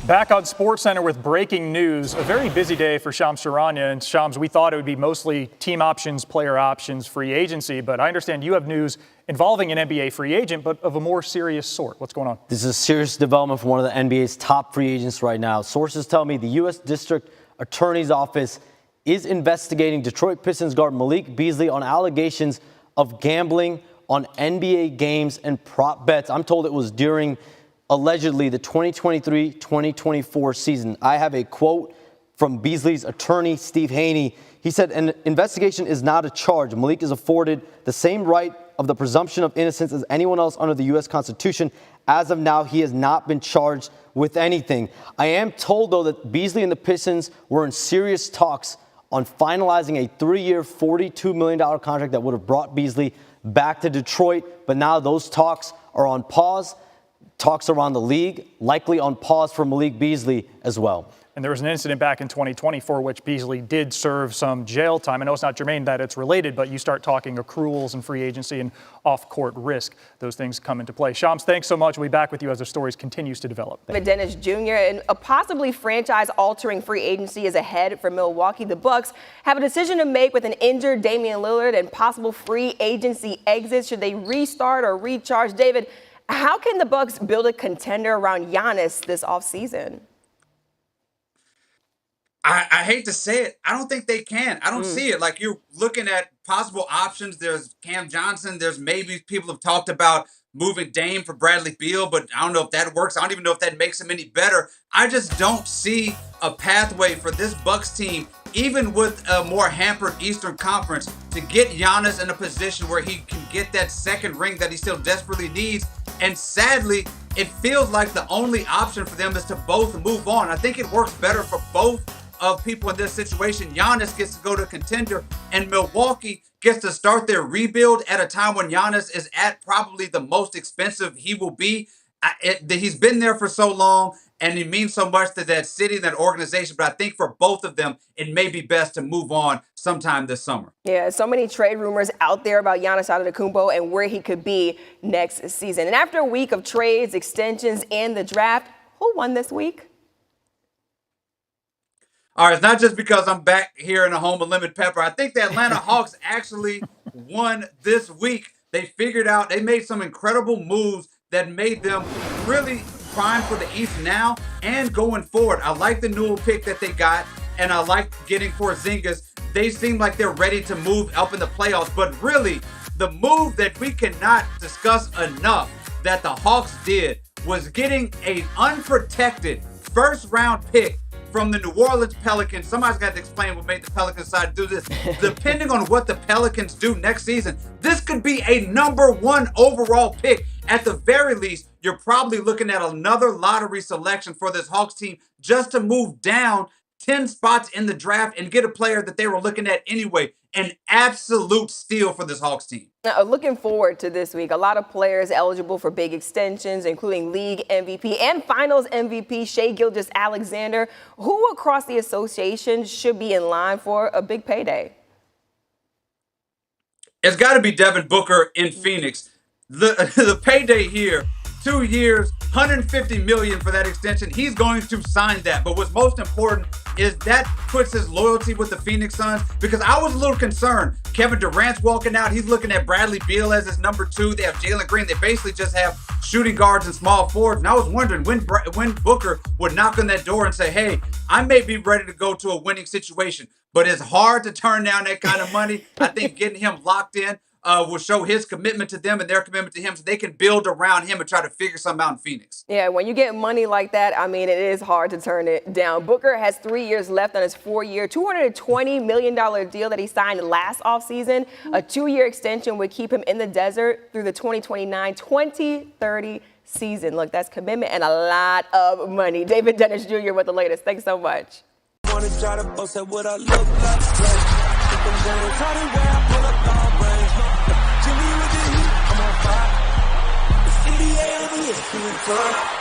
Back on SportsCenter with breaking news. A very busy day for Shams Charania. And Shams, we thought it would be mostly team options, player options, free agency. But I understand you have news involving an NBA free agent, but of a more serious sort. What's going on? This is a serious development for one of the NBA's top free agents right now. Sources tell me the U.S. District Attorney's Office is investigating Detroit Pistons guard Malik Beasley on allegations of gambling on NBA games and prop bets. I'm told it was during allegedly the 2023-2024 season. I have a quote from Beasley's attorney, Steve Haney. He said, an investigation is not a charge. Malik is afforded the same right of the presumption of innocence as anyone else under the U.S. Constitution. As of now, he has not been charged with anything. I am told, though, that Beasley and the Pistons were in serious talks on finalizing a 3-year, $42 million contract that would have brought Beasley back to Detroit. But now those talks are on pause. Talks around the league, likely on pause for Malik Beasley as well. And there was an incident back in 2020 for which Beasley did serve some jail time. I know it's not germane that it's related, but you start talking accruals and free agency and off-court risk. Those things come into play. Shams, thanks so much. We'll be back with you as the stories continues to develop. Dennis Jr. and a possibly franchise-altering free agency is ahead for Milwaukee. The Bucks have a decision to make with an injured Damian Lillard and possible free agency exits. Should they restart or recharge? David, how can the Bucks build a contender around Giannis this offseason? I hate to say it. I don't think they can. I don't see it. Like, you're looking at possible options. There's Cam Johnson. There's maybe people have talked about moving Dame for Bradley Beal, but I don't know if that works. I don't even know if that makes him any better. I just don't see a pathway for this Bucks team, even with a more hampered Eastern Conference, to get Giannis in a position where he can get that second ring that he still desperately needs. And sadly, it feels like the only option for them is to both move on. I think it works better for both of people in this situation. Giannis gets to go to contender, and Milwaukee gets to start their rebuild at a time when Giannis is at probably the most expensive he will be. He's been there for so long, and he means so much to that city, that organization. But I think for both of them, it may be best to move on sometime this summer. Yeah, so many trade rumors out there about Giannis Antetokounmpo and where he could be next season. And after a week of trades, extensions, and the draft, who won this week? All right, it's not just because I'm back here in the home of lemon pepper. I think the Atlanta Hawks actually won this week. They figured out, they made some incredible moves that made them really prime for the East now and going forward. I like the Newell pick that they got, and I like getting Porzingis. They seem like they're ready to move up in the playoffs, but really the move that we cannot discuss enough that the Hawks did was getting an unprotected first-round pick from the New Orleans Pelicans. Somebody's got to explain what made the Pelicans decide to do this. Depending on what the Pelicans do next season, this could be a #1 overall pick. At the very least, you're probably looking at another lottery selection for this Hawks team just to move down 10 spots in the draft and get a player that they were looking at anyway. An absolute steal for this Hawks team. Now, looking forward to this week. A lot of players eligible for big extensions, including league MVP and finals MVP Shai Gilgeous-Alexander. Who across the association should be in line for a big payday? It's got to be Devin Booker in Phoenix. The payday here, 2 years, $150 million for that extension. He's going to sign that. But what's most important is that puts his loyalty with the Phoenix Suns, because I was a little concerned. Kevin Durant's walking out. He's looking at Bradley Beal as his #2. They have Jalen Green. They basically just have shooting guards and small forwards. And I was wondering when Booker would knock on that door and say, hey, I may be ready to go to a winning situation. But it's hard to turn down that kind of money. I think getting him locked in will show his commitment to them and their commitment to him, so they can build around him and try to figure something out in Phoenix. Yeah, when you get money like that, I mean, it is hard to turn it down. Booker has 3 years left on his 4-year, $220 million deal that he signed last offseason. A 2-year extension would keep him in the desert through the 2029-2030 season. Look, that's commitment and a lot of money. David Dennis Jr. with the latest. Thanks so much. I'm on fire. It's NBA,